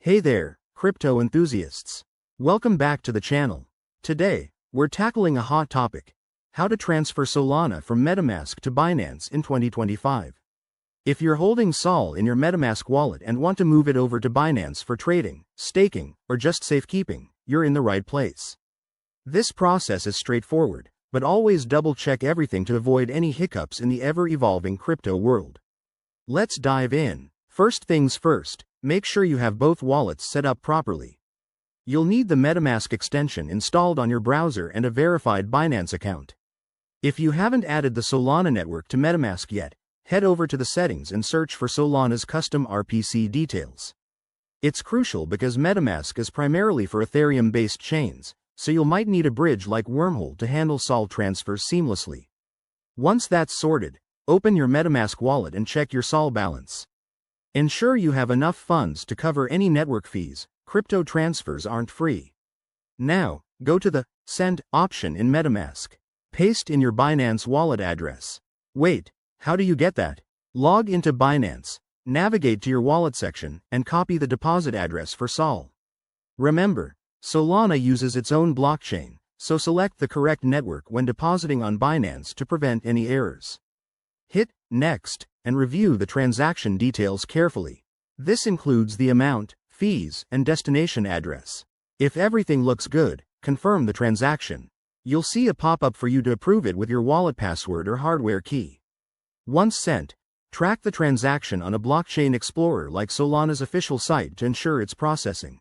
Hey there, crypto enthusiasts. Welcome back to the channel. Today, we're tackling a hot topic: how to transfer Solana from Metamask to Binance in 2025. If you're holding Sol in your Metamask wallet and want to move it over to Binance for trading, staking, or just safekeeping, you're in the right place. This process is straightforward, but always double-check everything to avoid any hiccups in the ever-evolving crypto world. Let's dive in. First things first, make sure you have both wallets set up properly. You'll need the Metamask extension installed on your browser and a verified Binance account. If you haven't added the Solana network to Metamask yet, head over to the settings and search for Solana's custom RPC details. It's crucial because Metamask is primarily for Ethereum-based chains, so you might need a bridge like Wormhole to handle Sol transfers seamlessly. Once that's sorted, open your Metamask wallet and check your Sol balance. Ensure you have enough funds to cover any network fees. Crypto transfers aren't free. Now, go to the Send option in Metamask. Paste in your Binance wallet address. Wait, how do you get that? Log into Binance, navigate to your wallet section, and copy the deposit address for Sol. Remember, Solana uses its own blockchain, so select the correct network when depositing on Binance to prevent any errors. Hit Next and review the transaction details carefully. This includes the amount, fees, and destination address. If everything looks good, confirm the transaction. You'll see a pop-up for you to approve it with your wallet password or hardware key. Once sent, track the transaction on a blockchain explorer like Solana's official site to ensure it's processing.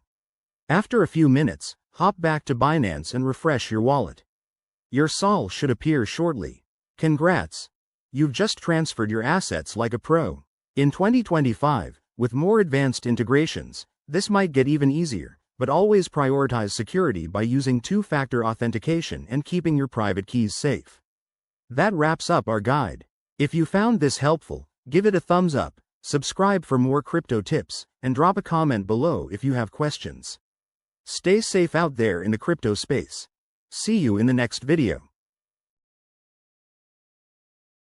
After a few minutes, hop back to Binance and refresh your wallet. Your Sol should appear shortly. Congrats! You've just transferred your assets like a pro. In 2025, with more advanced integrations, this might get even easier, but always prioritize security by using two-factor authentication and keeping your private keys safe. That wraps up our guide. If you found this helpful, give it a thumbs up, subscribe for more crypto tips, and drop a comment below if you have questions. Stay safe out there in the crypto space. See you in the next video.